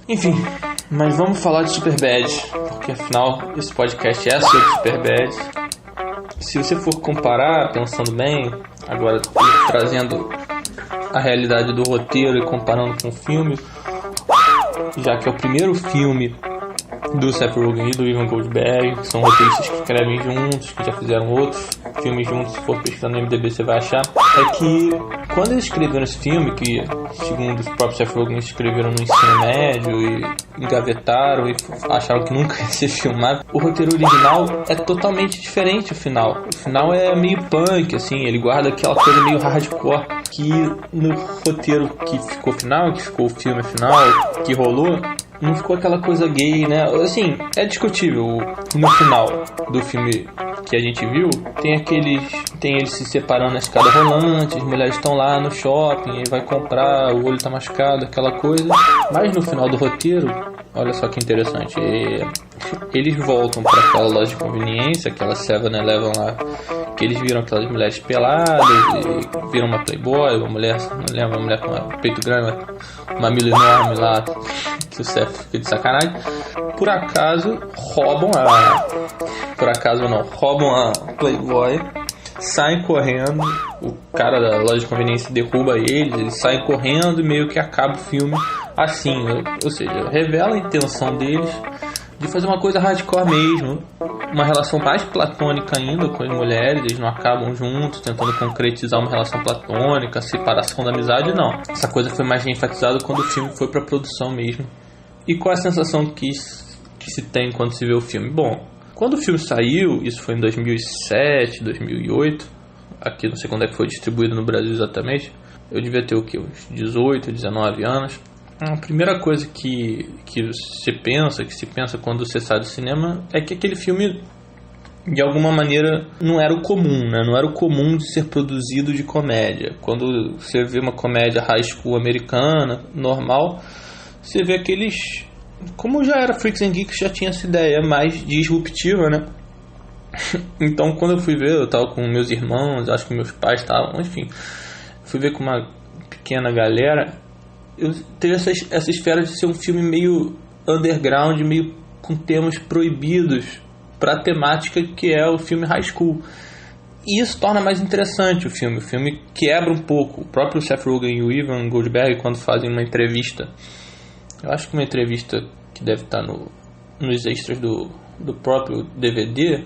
Enfim, mas vamos falar de Superbad, porque afinal esse podcast é sobre Superbad. Se você for comparar, pensando bem, agora trazendo a realidade do roteiro e comparando com o filme, já que é o primeiro filme do Seth Rogen e do Evan Goldberg, que são roteiristas que escrevem juntos, que já fizeram outros filmes juntos. Se for pesquisar no IMDb você vai achar. É que quando eles escreveram esse filme, que segundo os próprios Seth Rogen escreveram no ensino médio e engavetaram e acharam que nunca ia ser filmado, o roteiro original é totalmente diferente. O final é meio punk, assim, ele guarda aquela coisa meio hardcore que no roteiro que ficou final, que ficou o filme final, que rolou, não ficou aquela coisa gay, né? Assim, é discutível. No final do filme que a gente viu, tem eles se separando na escada rolante, as mulheres estão lá no shopping, aí vai comprar, o olho tá machucado, aquela coisa. Mas no final do roteiro, olha só que interessante, eles voltam para aquela loja de conveniência, aquela 7-Eleven lá, que eles viram aquelas mulheres peladas e viram uma playboy, uma mulher, não lembro, uma mulher com um peito grande, um mamilo enorme lá, que o Seth fica de sacanagem. Por acaso roubam a playboy, saem correndo, o cara da loja de conveniência derruba eles saem correndo e meio que acaba o filme assim, ou seja, revela a intenção deles de fazer uma coisa hardcore mesmo, uma relação mais platônica ainda com as mulheres. Eles não acabam juntos tentando concretizar uma relação platônica, separação da amizade, não. Essa coisa foi mais enfatizada quando o filme foi pra produção mesmo. E qual é a sensação que se tem quando se vê o filme? Bom, quando o filme saiu, isso foi em 2007, 2008, aqui não sei quando é que foi distribuído no Brasil exatamente, eu devia ter o quê? Uns 18, 19 anos. A primeira coisa que se pensa quando você sai do cinema é que aquele filme, de alguma maneira, não era o comum, né? Não era o comum de ser produzido de comédia. Quando você vê uma comédia high school americana, normal, você vê aqueles... Como já era Freaks and Geeks, já tinha essa ideia mais disruptiva, né? Então, quando eu fui ver, eu tava com meus irmãos, acho que meus pais estavam, enfim, fui ver com uma pequena galera. Eu teve essa esfera de ser um filme meio underground, meio com temas proibidos para a temática que é o filme high school. E isso torna mais interessante o filme. O filme quebra um pouco. O próprio Seth Rogen e o Evan Goldberg, quando fazem uma entrevista, eu acho que uma entrevista que deve estar nos extras do próprio DVD,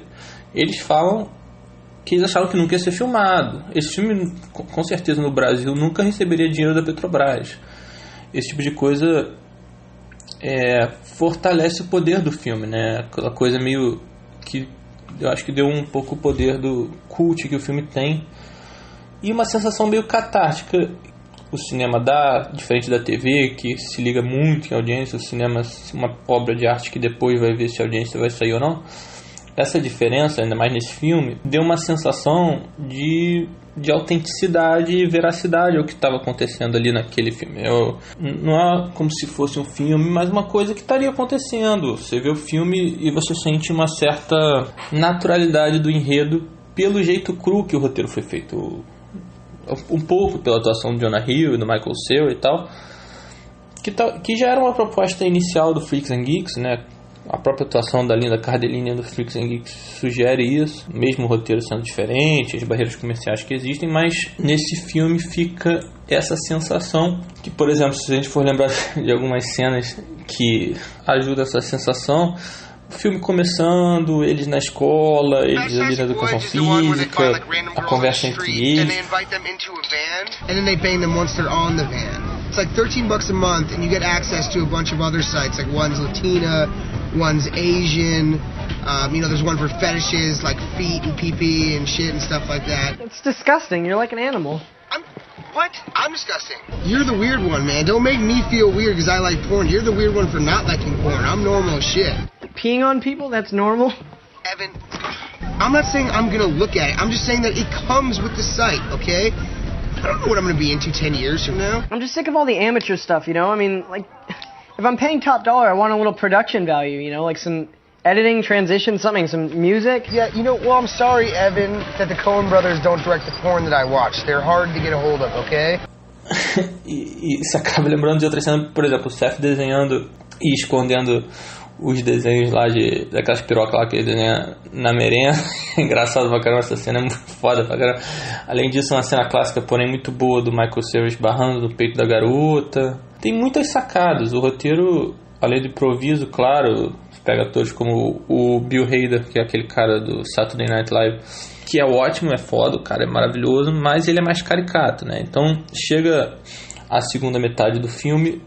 eles falam que eles acharam que nunca ia ser filmado. Esse filme, com certeza, no Brasil nunca receberia dinheiro da Petrobras. Esse tipo de coisa fortalece o poder do filme, né? Aquela coisa meio que eu acho que deu um pouco o poder do cult que o filme tem, e uma sensação meio catártica. O cinema dá, diferente da TV, que se liga muito em audiência. O cinema é uma obra de arte que depois vai ver se a audiência vai sair ou não. Essa diferença, ainda mais nesse filme, deu uma sensação de autenticidade e veracidade ao que estava acontecendo ali naquele filme. Não é como se fosse um filme, mas uma coisa que estaria acontecendo. Você vê o filme e você sente uma certa naturalidade do enredo pelo jeito cru que o roteiro foi feito. Um pouco pela atuação do Jonah Hill e do Michael Cera e tal, que já era uma proposta inicial do Freaks and Geeks, né? A própria atuação da Linda Cardellini do Freaks and Geeks sugere isso, mesmo o roteiro sendo diferente, as barreiras comerciais que existem, mas nesse filme fica essa sensação que, por exemplo, se a gente for lembrar de algumas cenas que ajudam essa sensação, o filme começando, eles na escola, eles ali na educação física, a conversa entre eles. And then they bang them once they're on the van. It's like $13 a month, and you get access to a bunch of other sites. Like one's Latina, one's Asian. There's one for fetishes like feet and pee-pee and shit and stuff like that. It's disgusting. You're like an animal. What? I'm disgusting. You're the weird one, man. Don't make me feel weird because I like porn. You're the weird one for not liking porn. I'm normal as shit. Peeing on people? That's normal? Evan, I'm not saying I'm gonna look at it. I'm just saying that it comes with the site, okay? I don't know what I'm gonna be into 10 years from now. I'm just sick of all the amateur stuff, you know? I mean, like, if I'm paying top dollar, I want a little production value, you know? Like some editing, transition, something, some music. Yeah, well, I'm sorry, Evan, that the Coen brothers don't direct the porn that I watch. They're hard to get a hold of, okay? e você acaba lembrando de outras cenas, por exemplo, o Seth desenhando e escondendo os desenhos lá daquelas pirocas lá que ele desenha na merenda. Engraçado pra caramba, essa cena é muito foda pra caramba. Além disso, é uma cena clássica, porém muito boa, do Michael Cera esbarrando no peito da garota. Tem muitas sacadas. O roteiro, além do improviso, claro, pega atores como o Bill Hader, que é aquele cara do Saturday Night Live, que é ótimo, é foda, o cara é maravilhoso, mas ele é mais caricato, né? Então chega a segunda metade do filme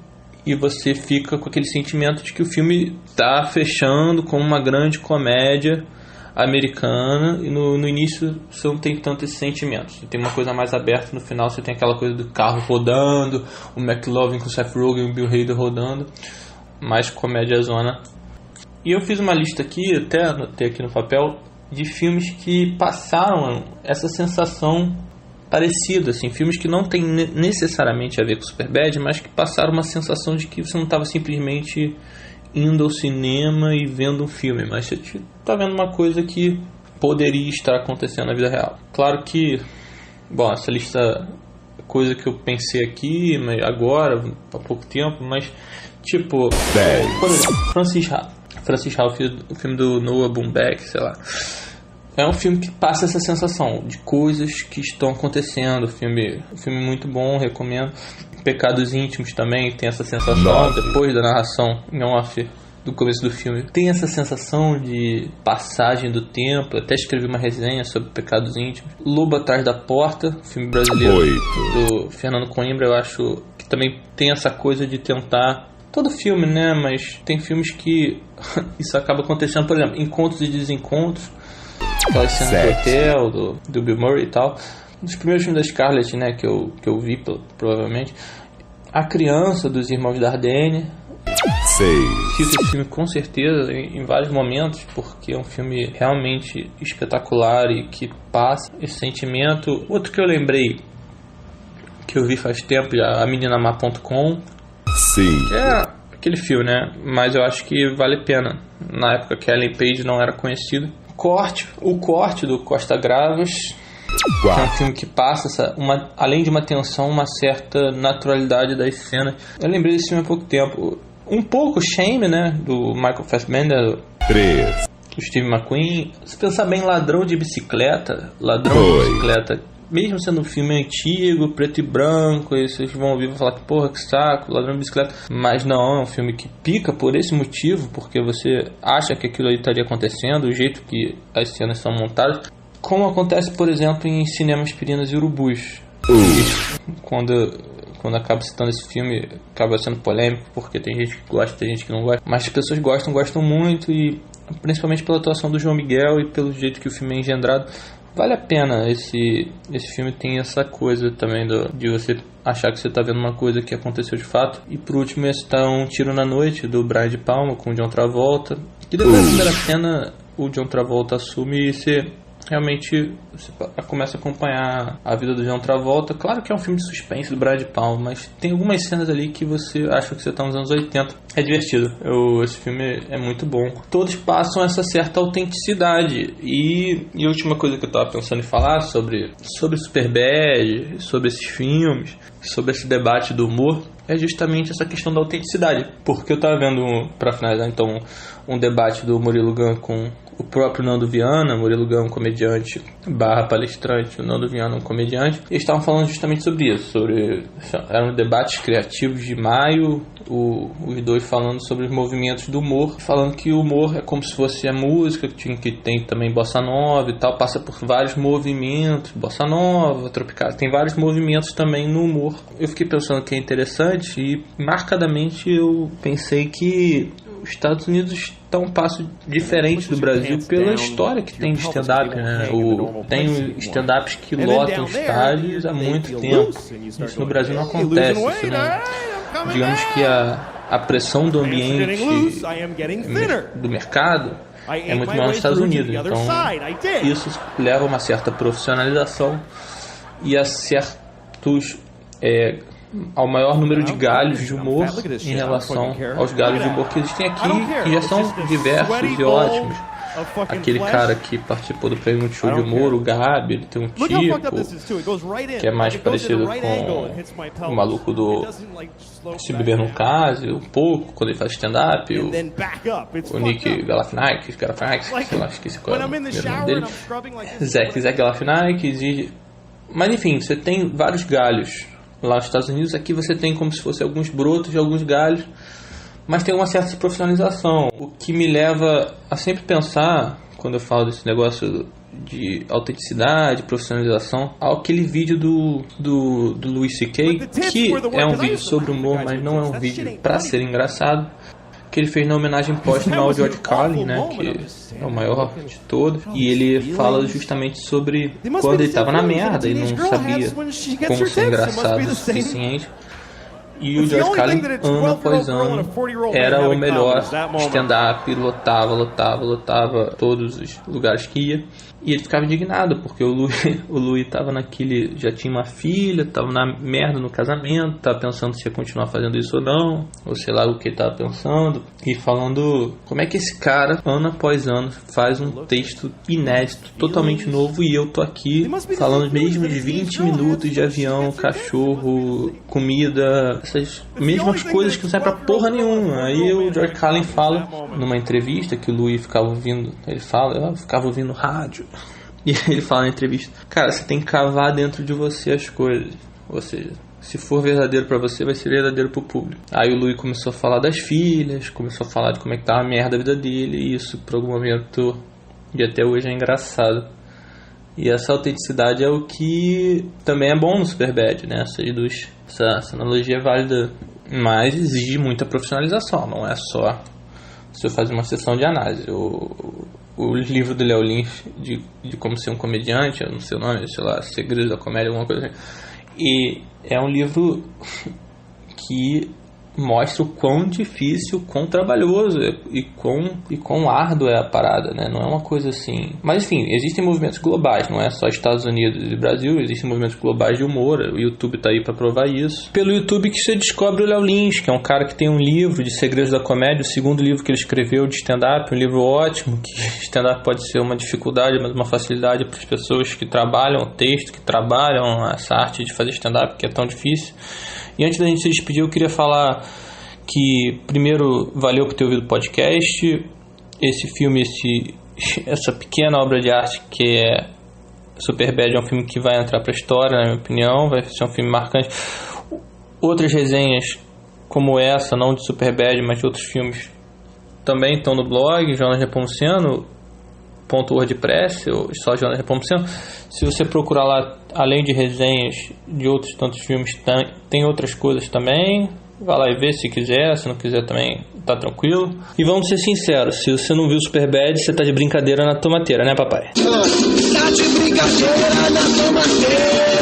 e você fica com aquele sentimento de que o filme tá fechando como uma grande comédia americana, e no início você não tem tanto esse sentimento. Você tem uma coisa mais aberta, no final você tem aquela coisa do carro rodando, o McLovin com o Seth Rogen e o Bill Hader rodando, mais comédia zona. E eu fiz uma lista aqui, até anotei aqui no papel, de filmes que passaram essa sensação parecida, assim, filmes que não tem necessariamente a ver com Superbad, mas que passaram uma sensação de que você não estava simplesmente indo ao cinema e vendo um filme, mas você está vendo uma coisa que poderia estar acontecendo na vida real. Claro que, bom, essa lista é coisa que eu pensei aqui, mas agora, há pouco tempo, mas tipo, por exemplo, Francis Ha, o filme do Noah Baumbach, sei lá. É um filme que passa essa sensação de coisas que estão acontecendo. Um filme muito bom, recomendo. Pecados Íntimos também tem essa sensação, depois da narração em off do começo do filme. Tem essa sensação de passagem do tempo. Até escrevi uma resenha sobre Pecados Íntimos. Lobo Atrás da Porta, filme brasileiro do Fernando Coimbra, eu acho que também tem essa coisa de tentar... Todo filme, né? Mas tem filmes que isso acaba acontecendo. Por exemplo, Encontros e Desencontros, aquela cena do hotel, do Bill Murray e tal. Um dos primeiros filmes da Scarlett, né, que eu vi, provavelmente. A Criança, dos Irmãos Dardenne. Fiz esse filme com certeza em vários momentos, porque é um filme realmente espetacular e que passa esse sentimento. Outro que eu lembrei, que eu vi faz tempo já, ameninamá.com. Que é aquele filme, né? Mas eu acho que vale a pena. Na época que a Ellen Page não era conhecida. O Corte do Costa Gravas, que é um filme que passa além de uma tensão, uma certa naturalidade das cenas. Eu lembrei desse filme há pouco tempo. Um pouco Shame, né? Do Michael Fassbender. Do Steve McQueen. Se pensar bem, Ladrão de Bicicleta, mesmo sendo um filme antigo, preto e branco, e vocês vão ouvir e vão falar que porra, que saco, Ladrão de Bicicleta. Mas não, é um filme que pica por esse motivo, porque você acha que aquilo ali estaria acontecendo, o jeito que as cenas são montadas. Como acontece, por exemplo, em Cinema, Aspirinas e Urubus. Quando acaba citando esse filme, acaba sendo polêmico, porque tem gente que gosta, tem gente que não gosta. Mas as pessoas gostam muito, e principalmente pela atuação do João Miguel e pelo jeito que o filme é engendrado. Vale a pena. Esse filme tem essa coisa também de você achar que você está vendo uma coisa que aconteceu de fato. E por último, esse tá Um Tiro na Noite, do Brian De Palma, com o John Travolta. Que depois da primeira cena, o John Travolta assume e você começa a acompanhar a vida do John Travolta. Claro que é um filme de suspense do Brian De Palma, mas tem algumas cenas ali que você acha que você está nos anos 80. É divertido. Esse filme é muito bom. Todos passam essa certa autenticidade. E a última coisa que eu estava pensando em falar sobre Superbad, sobre esses filmes, sobre esse debate do humor, é justamente essa questão da autenticidade. Porque eu estava vendo, para finalizar então, um debate do Murilo Gun com o próprio Nando Viana. Murilo Gun, um comediante / palestrante, o Nando Viana, um comediante. Eles estavam falando justamente sobre isso. Eram debates criativos de maio, os dois falando sobre os movimentos do humor, falando que o humor é como se fosse a música, que tem também bossa nova e tal, passa por vários movimentos, bossa nova, tropical, tem vários movimentos também no humor. Eu fiquei pensando que é interessante e marcadamente eu pensei que os Estados Unidos estão um passo diferente do Brasil pela história que tem de stand-up, né? Tem stand-ups que lotam estádios há muito tempo. Isso no Brasil não acontece. Isso não, digamos que a pressão do ambiente do mercado é muito maior nos Estados Unidos. Então isso leva a uma certa profissionalização e a certos... ao maior número de galhos de humor em relação aos galhos de humor que existem aqui, que já são diversos e ótimos. aquele cara que participou do prêmio Show de Humor, o Gabi, ele tem um tipo que é mais parecido com o maluco do Se Beber Não Case, um pouco, quando ele faz stand-up, o Nick Galifianakis, sei lá, esqueci qual é o primeiro nome dele, Zach Galifianakis, mas enfim, você tem vários galhos lá nos Estados Unidos. Aqui você tem como se fosse alguns brotos de alguns galhos, mas tem uma certa profissionalização, o que me leva a sempre pensar, quando eu falo desse negócio de autenticidade, profissionalização, aquele vídeo do Louis C.K., que é um vídeo sobre humor, mas não é um vídeo para ser engraçado, que ele fez na homenagem póstuma ao George Carlin, né, que é o maior de todos, e ele fala justamente sobre quando ele estava na merda e não sabia como ser engraçado o suficiente. E o George Carlin, ano após ano, era o melhor stand-up, lotava todos os lugares que ia. E ele ficava indignado, porque o Louis tava naquele... já tinha uma filha, tava na merda no casamento, tava pensando se ia continuar fazendo isso ou não, ou sei lá o que ele tava pensando. E falando como é que esse cara, ano após ano, faz um texto inédito, totalmente novo, e eu tô aqui falando mesmo de 20 minutos de avião, cachorro, comida, essas mesmas coisas que não servem pra porra nenhuma. Aí o George Carlin fala, numa entrevista que o Louis ficava ouvindo, ele fala, eu ficava ouvindo rádio. E ele fala na entrevista, cara, você tem que cavar dentro de você as coisas. Ou seja, se for verdadeiro pra você, vai ser verdadeiro pro público. Aí o Louis começou a falar das filhas, começou a falar de como é que tá a merda a vida dele. E isso, por algum momento, e até hoje é engraçado. E essa autenticidade é o que também é bom no Superbad, né? Essa analogia é válida, mas exige muita profissionalização. Não é só você fazer uma sessão de análise. O livro do Léo Lins de como ser um comediante, eu não sei o nome, sei lá, Segredos da Comédia, alguma coisa assim. E é um livro que mostra o quão difícil, quão trabalhoso e quão árduo é a parada, né? Não é uma coisa assim... Mas enfim, existem movimentos globais, não é só Estados Unidos e Brasil, existem movimentos globais de humor, o YouTube tá aí pra provar isso. Pelo YouTube que você descobre o Léo Lins, que é um cara que tem um livro de Segredos da Comédia, o segundo livro que ele escreveu de stand-up, um livro ótimo, que stand-up pode ser uma dificuldade, mas uma facilidade para as pessoas que trabalham o texto, que trabalham essa arte de fazer stand-up, que é tão difícil. E antes da gente se despedir, eu queria falar que, primeiro, valeu por ter ouvido o podcast. Esse filme, essa pequena obra de arte que é Superbad, é um filme que vai entrar para a história, na minha opinião. Vai ser um filme marcante. Outras resenhas como essa, não de Superbad, mas de outros filmes, também estão no blog, Jonas Nepomuceno.wordpress, ou só Jonas Nepomuceno. Se você procurar lá, além de resenhas de outros tantos filmes, tem outras coisas também. Vai lá e vê se quiser, se não quiser também tá tranquilo. E vamos ser sinceros, se você não viu Superbad, você tá de brincadeira na tomateira, né, papai? Tá de brincadeira na tomateira.